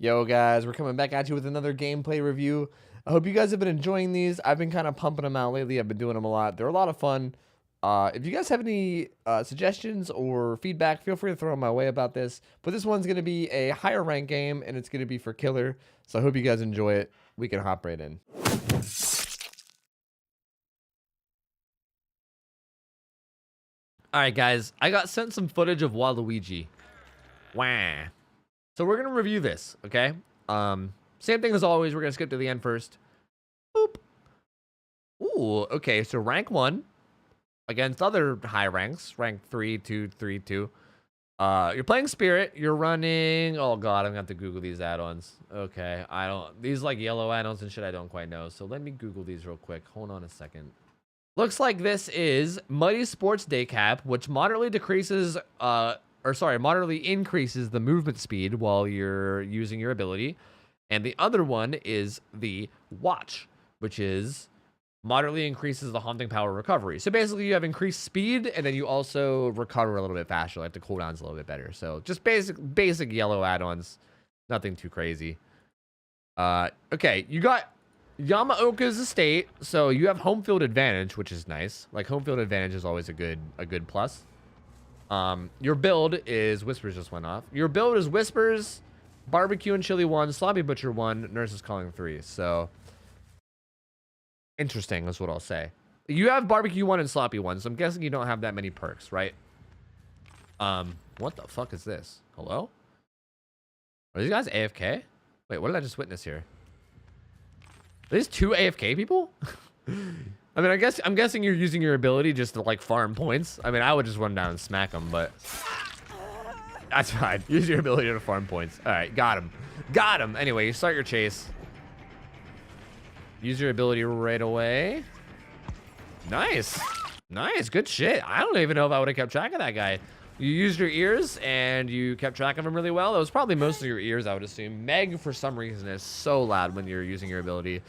Yo guys, we're coming back at you with another gameplay review. I hope you guys have been enjoying these. I've been kind of pumping them out lately. I've been doing them a lot. They're a lot of fun. If you guys have any suggestions or feedback, feel free to throw them my way about this. But this one's going to be a higher rank game, and it's going to be for killer. So I hope you guys enjoy it. We can hop right in. Alright guys, I got sent some footage of Waluigi. Wah. So we're gonna review this, okay? Same thing as always, we're gonna skip to the end first. Boop. Ooh, okay, so rank 1 against other high ranks, rank 3, 2, 3, 2. You're playing Spirit, you're running, oh god, I'm gonna have to Google these add-ons. Okay, these like yellow add-ons and shit I don't quite know, so let me Google these real quick. Hold on a second. Looks like this is Muddy Sports Day Cap, which moderately increases the movement speed while you're using your ability. And the other one is the Watch, which is moderately increases the Haunting Power recovery. So basically you have increased speed and then you also recover a little bit faster, like the cooldowns a little bit better. So just basic yellow add-ons, nothing too crazy. Okay, you got Yamaoka's estate, so you have home field advantage, which is nice. Like home field advantage is always a good plus. Your build is Whispers just went off. Your build is Whispers, Barbecue and Chili 1, Sloppy Butcher 1, Nurse's Calling 3. So interesting is what I'll say. You have Barbecue 1 and Sloppy 1, so I'm guessing you don't have that many perks, right? What the fuck is this? Hello? Are these guys AFK? Wait, what did I just witness here? Are these 2 AFK people? I mean, I'm guessing you're using your ability just to like farm points. I mean, I would just run down and smack them, but that's fine. Use your ability to farm points. All right, got him. Got him. Anyway, you start your chase. Use your ability right away. Nice. Nice. Good shit. I don't even know if I would have kept track of that guy. You used your ears and you kept track of him really well. That was probably mostly your ears, I would assume. Meg, for some reason, is so loud when you're using your ability.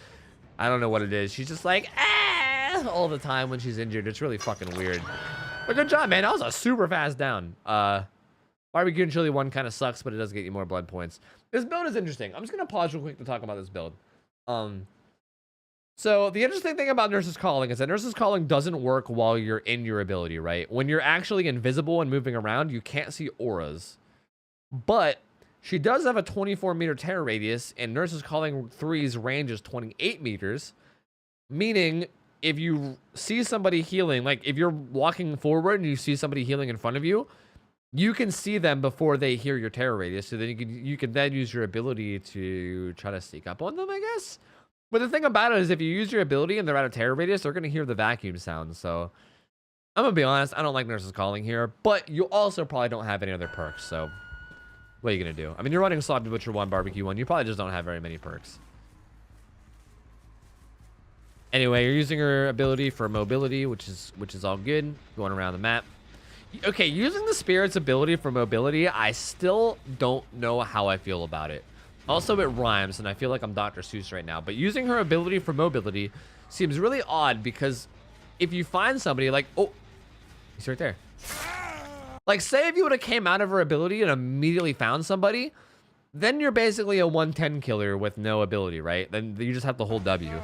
I don't know what it is. She's just like, ah, all the time when she's injured. It's really fucking weird. But good job, man. That was a super fast down. Barbecue and Chili 1 kind of sucks, but it does get you more blood points. This build is interesting. I'm just going to pause real quick to talk about this build. So the interesting thing about Nurse's Calling is that Nurse's Calling doesn't work while you're in your ability, right? When you're actually invisible and moving around, you can't see auras. But she does have a 24-meter terror radius, and Nurse's Calling 3's range is 28 meters. Meaning, if you see somebody healing, like if you're walking forward and you see somebody healing in front of you, you can see them before they hear your terror radius. So then you can then use your ability to try to sneak up on them, I guess. But the thing about it is if you use your ability and they're at a terror radius, they're going to hear the vacuum sound. So I'm going to be honest, I don't like Nurse's Calling here. But you also probably don't have any other perks. So what are you going to do? I mean, you're running Sloppy Butcher 1, Barbecue 1. You probably just don't have very many perks. Anyway, you're using your ability for mobility, which is all good. Going around the map. Okay, using the Spirit's ability for mobility, I still don't know how I feel about it. Also, it rhymes, and I feel like I'm Dr. Seuss right now. But using her ability for mobility seems really odd because if you find somebody like... Oh, he's right there. Like, say if you would have came out of her ability and immediately found somebody, then you're basically a 110 killer with no ability, right? Then you just have to hold W.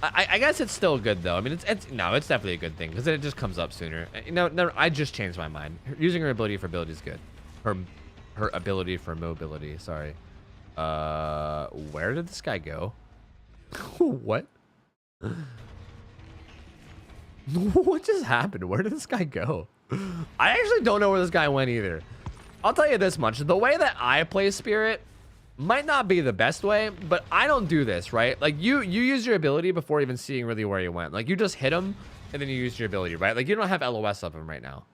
I guess it's still good, though. I mean, it's definitely a good thing because it just comes up sooner. No, I just changed my mind. Using her ability for ability is good. Her ability for mobility, sorry. Where did this guy go? What? What just happened? Where did this guy go? I actually don't know where this guy went either. I'll tell you this much. The way that I play Spirit might not be the best way, but I don't do this, right? Like you use your ability before even seeing really where he went. Like you just hit him and then you use your ability, right? Like you don't have LOS of him right now.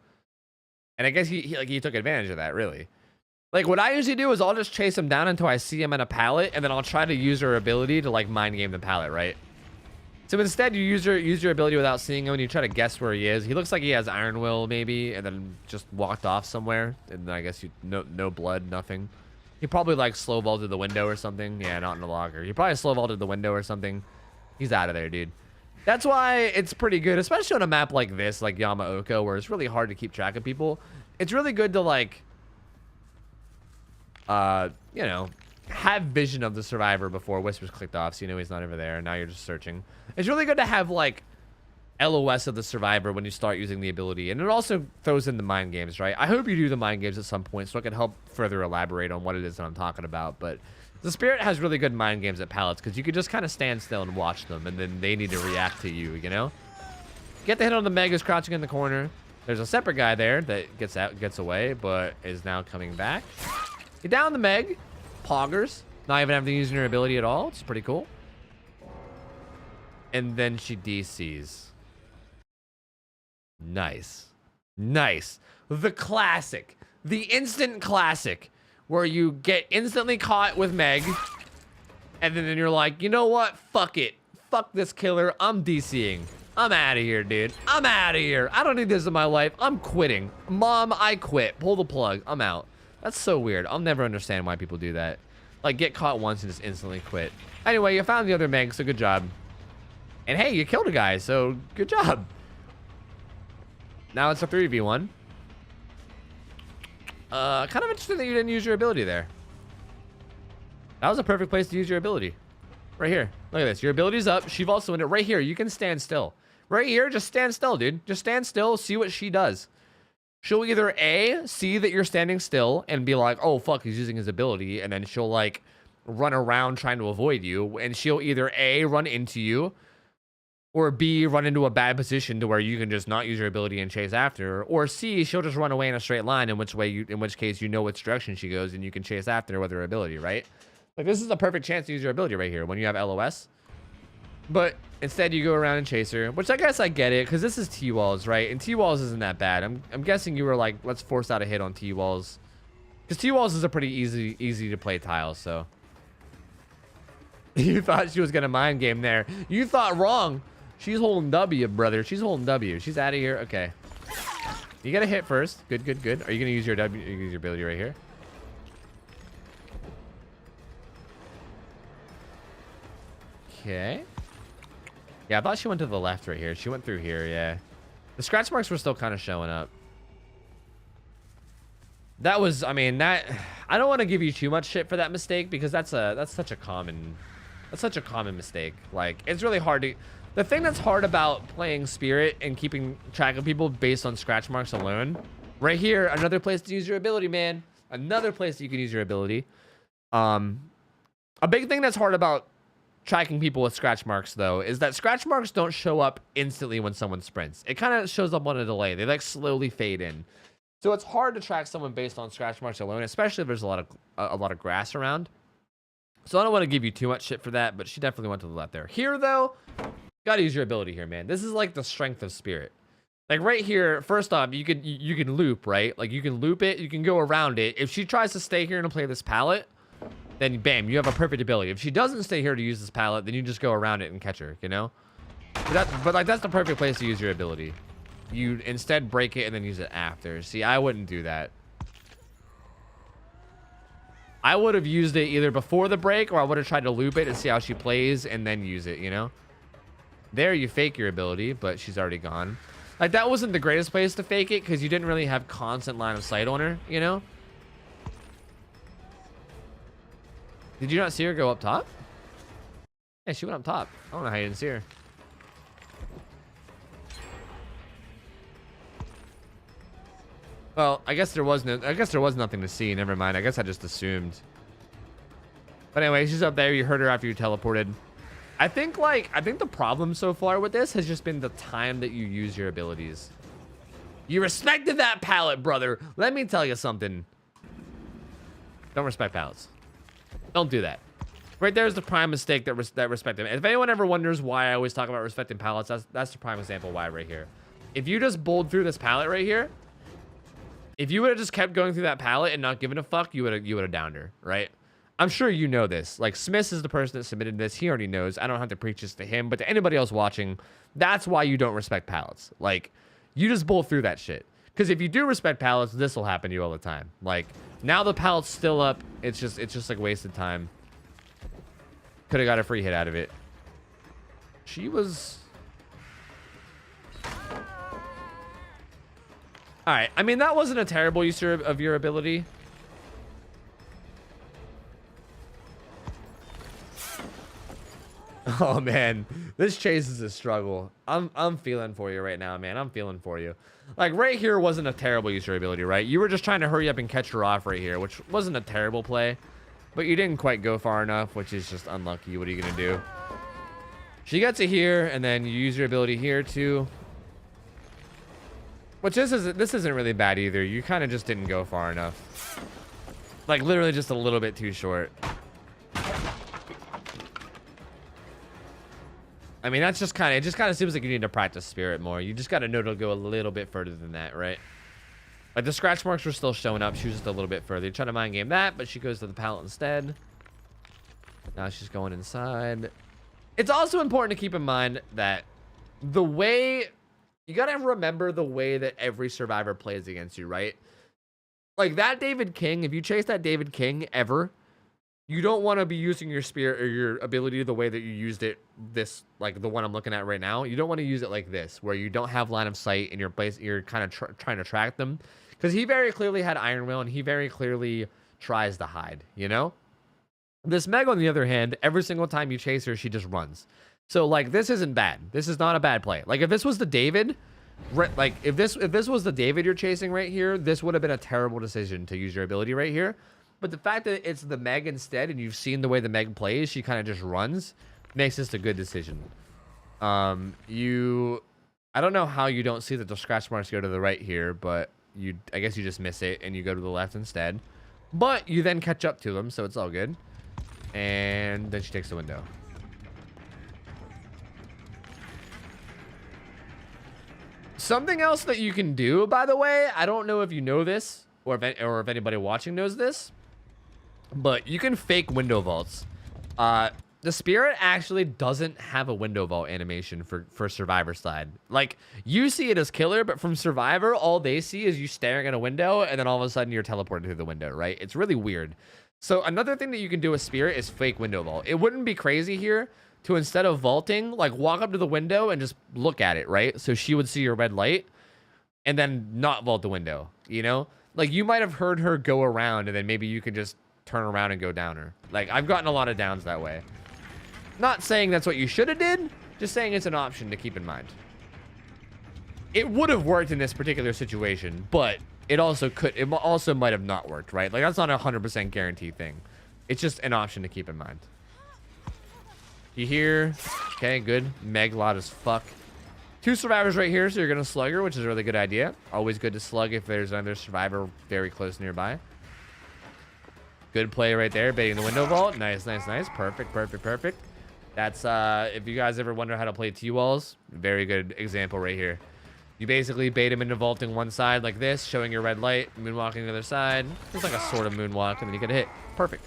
And I guess he took advantage of that, really. Like, what I usually do is I'll just chase him down until I see him in a pallet, and then I'll try to use her ability to, like, mind game the pallet, right? So instead, you use your ability without seeing him, and you try to guess where he is. He looks like he has Iron Will, maybe, and then just walked off somewhere. And then I guess no blood, nothing. He probably, like, slow vaulted the window or something. Yeah, not in the locker. He probably slow vaulted the window or something. He's out of there, dude. That's why it's pretty good, especially on a map like this, like Yamaoka, where it's really hard to keep track of people. It's really good to, like... you know, have vision of the survivor before Whispers clicked off, so you know he's not over there. Now you're just searching. It's really good to have like LOS of the survivor when you start using the ability, and it also throws in the mind games, right? I hope you do the mind games at some point so I can help further elaborate on what it is that I'm talking about. But the Spirit has really good mind games at pallets because you can just kind of stand still and watch them, and then they need to react to you, you know? Get the hit on the Meg who's crouching in the corner. There's a separate guy there that gets away, but is now coming back. Get down the Meg. Poggers. Not even having to use her ability at all. It's pretty cool. And then she DCs. Nice. Nice. The classic. The instant classic. Where you get instantly caught with Meg. And then you're like, you know what? Fuck it. Fuck this killer. I'm DCing. I'm out of here, dude. I'm out of here. I don't need this in my life. I'm quitting. Mom, I quit. Pull the plug. I'm out. That's so weird. I'll never understand why people do that. Like, get caught once and just instantly quit. Anyway, you found the other Meg, so good job. And hey, you killed a guy, so good job. Now it's a 3v1. Kind of interesting that you didn't use your ability there. That was a perfect place to use your ability. Right here. Look at this. Your ability's up. She's also in it. Right here. You can stand still. Right here, just stand still, dude. Just stand still. See what she does. She'll either A, see that you're standing still and be like, oh, fuck, he's using his ability. And then she'll, like, run around trying to avoid you. And she'll either A, run into you, or B, run into a bad position to where you can just not use your ability and chase after her. Or C, she'll just run away in a straight line, in which case you know which direction she goes and you can chase after her with her ability, right? Like, this is a perfect chance to use your ability right here when you have LOS. But instead, you go around and chase her, which I guess I get it, because this is T-Walls, right? And T-Walls isn't that bad. I'm guessing you were like, let's force out a hit on T-Walls. Because T-Walls is a pretty easy to play tile, so. You thought she was going to mind game there. You thought wrong. She's holding W, brother. She's holding W. She's out of here. Okay. You get a hit first. Good, good, good. Are you going to use your W? Use your ability right here? Okay. Yeah, I thought she went to the left right here. She went through here, yeah. The scratch marks were still kind of showing up. That was, I mean, that, I don't want to give you too much shit for that mistake because that's such a common mistake. Like, it's really hard to, the thing that's hard about playing Spirit and keeping track of people based on scratch marks alone, right here, another place to use your ability, man. Another place you can use your ability. A big thing that's hard about tracking people with scratch marks, though, is that scratch marks don't show up instantly when someone sprints. It kind of shows up on a delay. They like slowly fade in. So it's hard to track someone based on scratch marks alone, especially if there's a lot of grass around. So I don't want to give you too much shit for that, but she definitely went to the left there. Here, though, gotta use your ability here, man. This is like the strength of Spirit. Like right here, first off, you can loop, right? Like you can loop it, you can go around it. If she tries to stay here and play this pallet, then bam, you have a perfect ability. If she doesn't stay here to use this pallet, then you just go around it and catch her, you know? But like that's the perfect place to use your ability. You instead break it and then use it after. See, I wouldn't do that. I would have used it either before the break or I would have tried to loop it and see how she plays and then use it, you know? There you fake your ability, but she's already gone. Like that wasn't the greatest place to fake it because you didn't really have constant line of sight on her, you know? Did you not see her go up top? Yeah, she went up top. I don't know how you didn't see her. Well, I guess there was nothing to see. Never mind. I guess I just assumed. But anyway, she's up there. You heard her after you teleported. I think the problem so far with this has just been the time that you use your abilities. You respected that pallet, brother. Let me tell you something. Don't respect pallets. Don't do that. Right there's the prime mistake that respect them. If anyone ever wonders why I always talk about respecting pallets, that's the prime example why right here. If you just bowled through this pallet right here, if you would have just kept going through that pallet and not given a fuck, you would have downed her, right? I'm sure you know this. Like Smith is the person that submitted this. He already knows. I don't have to preach this to him, but to anybody else watching, that's why you don't respect pallets. Like you just bowl through that shit. Because if you do respect pallets, this will happen to you all the time. Like now the pallet's still up. It's just like wasted time. Could have got a free hit out of it. She was. All right. I mean, that wasn't a terrible use of your ability. Oh man, this chase is a struggle. I'm feeling for you right now, man. I'm feeling for you. Like right here wasn't a terrible use of your ability, right? You were just trying to hurry up and catch her off right here, which wasn't a terrible play, but you didn't quite go far enough, which is just unlucky. What are you gonna do? She gets it here, and then you use your ability here too. Which this isn't really bad either. You kind of just didn't go far enough. Like literally just a little bit too short. I mean, that's just kind of, it just kind of seems like you need to practice spirit more. You just got to know to go a little bit further than that, right? Like the scratch marks were still showing up. She was just a little bit further. You're trying to mind game that, but she goes to the pallet instead. Now she's going inside. It's also important to keep in mind that the way, you got to remember the way that every survivor plays against you, right? Like that David King, if you chase that David King ever, you don't want to be using your spirit or your ability the way that you used it this, like the one I'm looking at right now. You don't want to use it like this, where you don't have line of sight and you're kind of trying to track them. Because he very clearly had Iron Will and he very clearly tries to hide, you know? This Meg, on the other hand, every single time you chase her, she just runs. So, like, this isn't bad. This is not a bad play. Like, if this was the David, like, if this was the David you're chasing right here, this would have been a terrible decision to use your ability right here. But the fact that it's the Meg instead, and you've seen the way the Meg plays, she kind of just runs, makes this a good decision. I don't know how you don't see that the scratch marks go to the right here, but I guess you just miss it, and you go to the left instead. But you then catch up to them, so it's all good. And then she takes the window. Something else that you can do, by the way, I don't know if you know this, or if anybody watching knows this, but you can fake window vaults. The spirit actually doesn't have a window vault animation for Survivor side. Like, you see it as killer, but from Survivor, all they see is you staring at a window, and then all of a sudden you're teleported through the window, right? It's really weird. So another thing that you can do with spirit is fake window vault. It wouldn't be crazy here to, instead of vaulting, like walk up to the window and just look at it, right? So she would see your red light and then not vault the window, you know? Like, you might have heard her go around and then maybe you could just turn around and go down her. Like, I've gotten a lot of downs that way. Not saying that's what you should have did, just saying it's an option to keep in mind. It would have worked in this particular situation, but it also might have not worked, right? Like, that's not a 100% guarantee thing. It's just an option to keep in mind. You hear? Okay, good. Meg loud as fuck. 2 survivors right here, so you're gonna slug her, which is a really good idea. Always good to slug if there's another survivor very close nearby. Good play right there, baiting the window vault. Nice, nice, nice. Perfect, perfect, perfect. That's, if you guys ever wonder how to play T-walls, very good example right here. You basically bait him into vaulting one side like this, showing your red light, moonwalking the other side. It's like a sort of moonwalk, and then you get a hit. Perfect.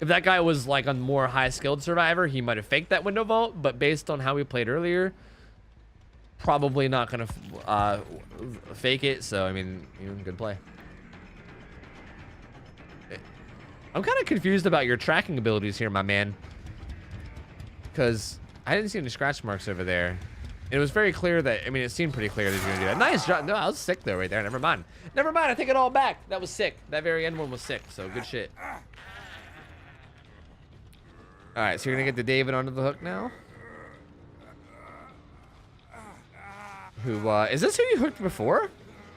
If that guy was like a more high-skilled survivor, he might have faked that window vault, but based on how we played earlier, probably not going to fake it. So, I mean, good play. I'm kind of confused about your tracking abilities here, my man. Because I didn't see any scratch marks over there. It was very clear that, I mean, it seemed pretty clear that he was going to do that. Nice job. No, I was sick though right there. Never mind. Never mind. I take it all back. That was sick. That very end one was sick. So good shit. All right. So you're going to get the David onto the hook now. Who, is this who you hooked before?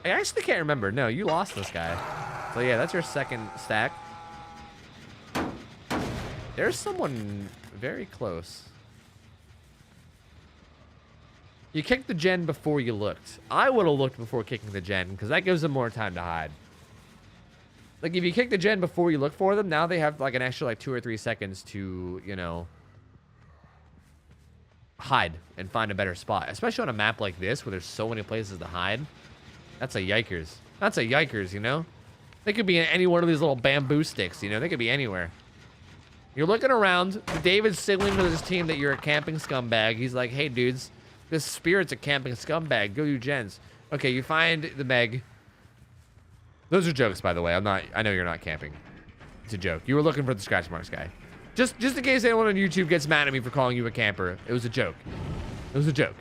I actually can't remember. No, you lost this guy. So yeah, that's your second stack. There's someone very close. You kicked the gen before you looked. I would have looked before kicking the gen because that gives them more time to hide. Like, if you kick the gen before you look for them, now they have like an extra like 2 or 3 seconds to, you know, hide and find a better spot. Especially on a map like this where there's so many places to hide. That's a yikers. That's a yikers, you know? They could be in any one of these little bamboo sticks, you know? They could be anywhere. You're looking around. David's signaling to this team that you're a camping scumbag. He's like, hey, dudes. This spirit's a camping scumbag. Go you gens. Okay, you find the Meg. Those are jokes, by the way. I know you're not camping. It's a joke. You were looking for the scratch marks guy. Just in case anyone on YouTube gets mad at me for calling you a camper. It was a joke. It was a joke.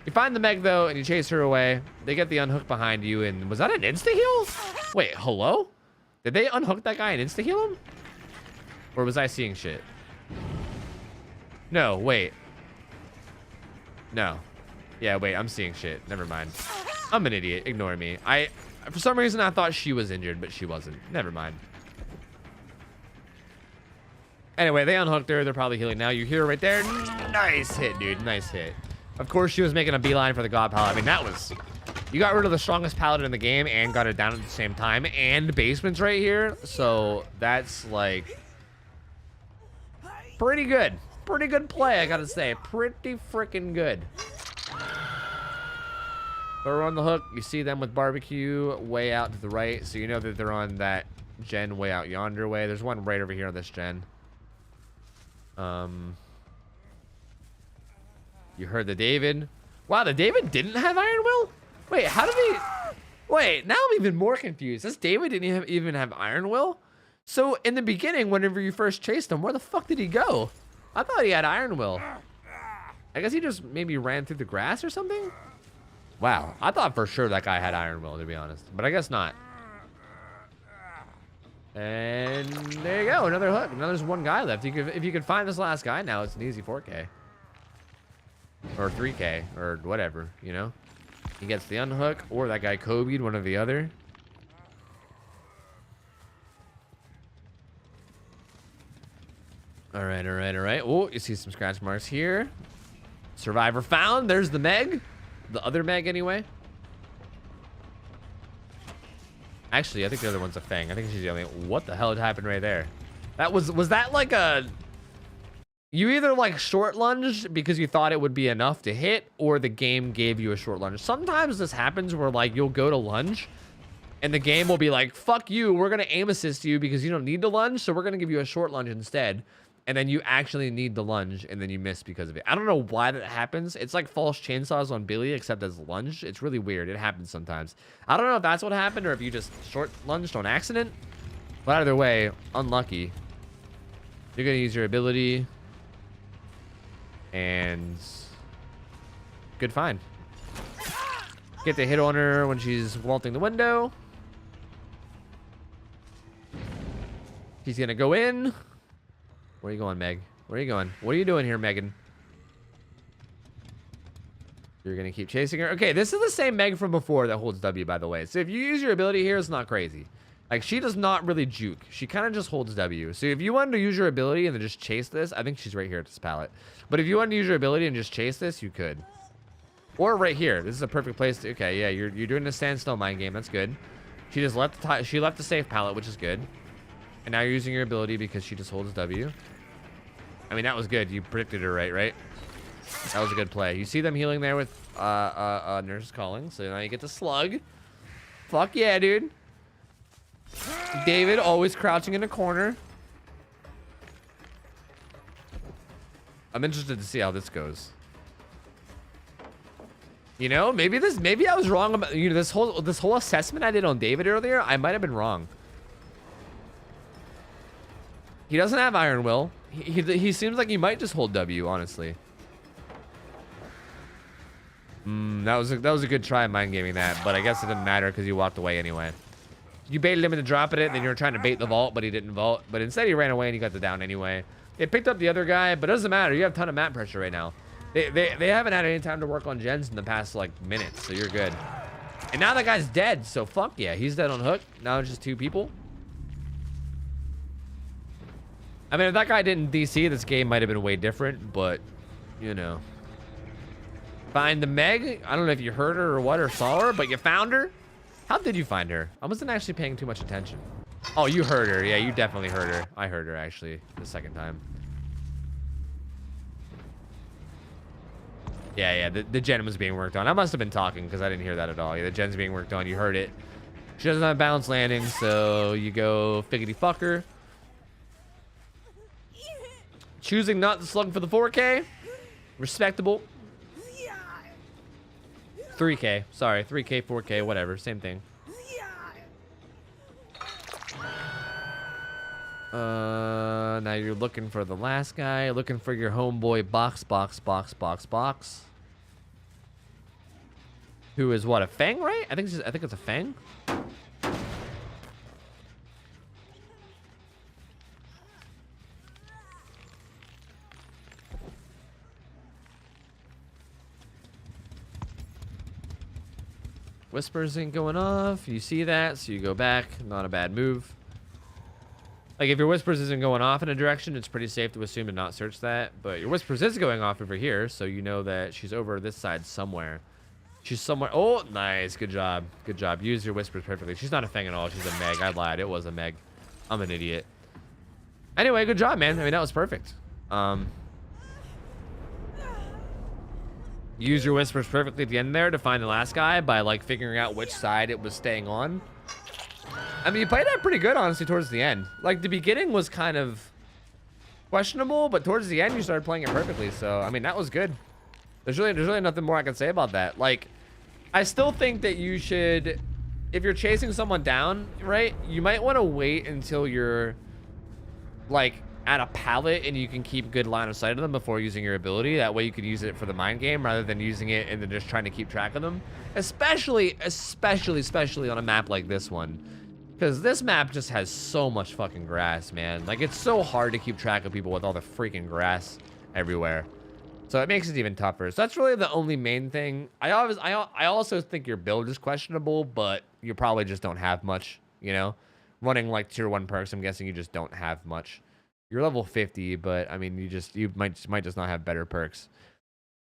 You find the Meg, though, and you chase her away. They get the unhook behind you, and was that an insta-heal? Wait, hello? Did they unhook that guy and insta-heal him? Or was I seeing shit? No, wait. No. Yeah, wait, I'm seeing shit. Never mind. I'm an idiot. Ignore me. For some reason, I thought she was injured, but she wasn't. Never mind. Anyway, they unhooked her. They're probably healing now. You hear her right there. Nice hit, dude. Nice hit. Of course, she was making a beeline for the God Pallet. I mean, that was... You got rid of the strongest paladin in the game and got it down at the same time. And basement's right here. So, that's, like... Pretty good. Pretty good play, I gotta say. Pretty freaking good. They're on the hook. You see them with barbecue way out to the right. So, you know that they're on that gen way out yonder way. There's one right over here on this gen. You heard the David. Wow, the David didn't have Iron Will? Wait, how did he... Wait, now I'm even more confused. This David didn't even have Iron Will? So, in the beginning, whenever you first chased him, where the fuck did he go? I thought he had Iron Will. I guess he just maybe ran through the grass or something? Wow, I thought for sure that guy had Iron Will, to be honest. But I guess not. And there you go, another hook. Now there's one guy left. If you could find this last guy now, it's an easy 4K. Or 3K, or whatever, you know? He gets the unhook, or that guy Kobe'd, one or the other. All right, all right, all right. Oh, you see some scratch marks here. Survivor found. There's the Meg. The other Meg, anyway. Actually, I think the other one's a Fang. I think she's the only... What the hell happened right there? That was that like a... You either like short lunged because you thought it would be enough to hit, or the game gave you a short lunge. Sometimes this happens where like you'll go to lunge and the game will be like, fuck you, we're going to aim assist you because you don't need to lunge, so we're going to give you a short lunge instead. And then you actually need the lunge and then you miss because of it. I don't know why that happens. It's like false chainsaws on Billy except as lunge. It's really weird. It happens sometimes. I don't know if that's what happened or if you just short lunged on accident. But either way, unlucky. You're going to use your ability. And good find. Get the hit on her when she's vaulting the window. She's gonna go in. Where are you going, Meg? Where are you going? What are you doing here, Megan? You're gonna keep chasing her. Okay, this is the same Meg from before that holds W, by the way. So if you use your ability here, it's not crazy. Like, she does not really juke. She kind of just holds W. So if you wanted to use your ability and then just chase this, I think she's right here at this pallet. But if you wanted to use your ability and just chase this, you could. Or right here. This is a perfect place to... Okay, yeah, you're doing the standstill mind game. That's good. She just left the safe pallet, which is good. And now you're using your ability because she just holds W. I mean, that was good. You predicted her right? That was a good play. You see them healing there with Nurse Calling. So now you get the slug. Fuck yeah, dude. David always crouching in a corner. I'm interested to see how this goes. You know, maybe I was wrong about, you know, this whole assessment I did on David earlier. I might have been wrong. He doesn't have Iron Will. He seems like he might just hold W, honestly. That was a good try mind gaming that, but I guess it didn't matter because you walked away anyway. You baited him into dropping it, and then you were trying to bait the vault, but he didn't vault. But instead, he ran away, and he got the down anyway. It picked up the other guy, but it doesn't matter. You have a ton of map pressure right now. They haven't had any time to work on gens in the past, like, minutes, so you're good. And now that guy's dead, so fuck yeah. He's dead on hook. Now it's just 2 people. I mean, if that guy didn't DC, this game might have been way different, but, you know. Find the Meg. I don't know if you heard her or what, or saw her, but you found her. How did you find her? I wasn't actually paying too much attention. Oh, you heard her. Yeah, you definitely heard her. I heard her, actually, the second time. Yeah, the gen was being worked on. I must have been talking because I didn't hear that at all. Yeah, the gen's being worked on. You heard it. She doesn't have balance landing, so you go figgity fucker. Choosing not to slug for the 4K. Respectable. 3K. Sorry, 3K, 4K, whatever. Same thing. Now you're looking for the last guy. Looking for your homeboy box. Who is what, a Fang, right? I think it's a Fang. Whispers ain't going off. You see that, so you go back. Not a bad move. Like, if your Whispers isn't going off in a direction, it's pretty safe to assume to not search that. But your Whispers is going off over here, so you know that she's over this side somewhere. She's somewhere. Oh, nice. Good job. Good job. Use your Whispers perfectly. She's not a Feng at all. She's a Meg. I lied. It was a Meg. I'm an idiot. Anyway, good job, man. I mean, that was perfect. Use your Whispers perfectly at the end there to find the last guy by, like, figuring out which side it was staying on. I mean, you played that pretty good, honestly, towards the end. Like, the beginning was kind of questionable, but towards the end, you started playing it perfectly. So, I mean, that was good. There's really nothing more I can say about that. Like, I still think that you should, if you're chasing someone down, right, you might want to wait until you're, like, at a pallet and you can keep good line of sight of them before using your ability. That way you could use it for the mind game rather than using it and then just trying to keep track of them. Especially on a map like this one. Because this map just has so much fucking grass, man. Like, it's so hard to keep track of people with all the freaking grass everywhere. So it makes it even tougher. So that's really the only main thing. I also think your build is questionable, but you probably just don't have much, you know? Running like tier 1 perks, I'm guessing you just don't have much. You're level 50, but I mean, you might just not have better perks.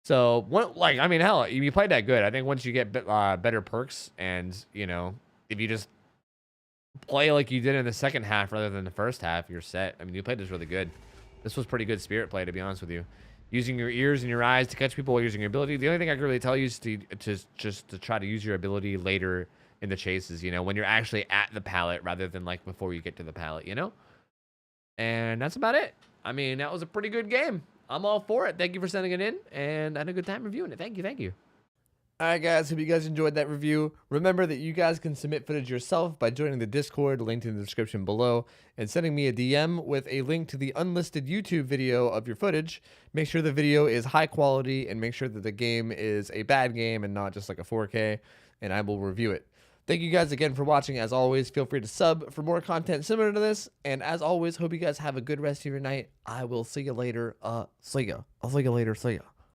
So like, I mean, hell, you played that good. I think once you get better perks and, you know, if you just play like you did in the second half rather than the first half, you're set. I mean, you played this really good. This was pretty good spirit play, to be honest with you. Using your ears and your eyes to catch people while using your ability. The only thing I can really tell you is to try to use your ability later in the chases, you know, when you're actually at the pallet rather than like before you get to the pallet, you know? And that's about it. I mean, that was a pretty good game. I'm all for it. Thank you for sending it in, and I had a good time reviewing it. Thank you. All right, guys. Hope you guys enjoyed that review. Remember that you guys can submit footage yourself by joining the Discord, linked in the description below, and sending me a DM with a link to the unlisted YouTube video of your footage. Make sure the video is high quality, and make sure that the game is a bad game and not just like a 4K, and I will review it. Thank you guys again for watching. As always, feel free to sub for more content similar to this. And as always, hope you guys have a good rest of your night. I will see you later. See ya. I'll see you later. See ya.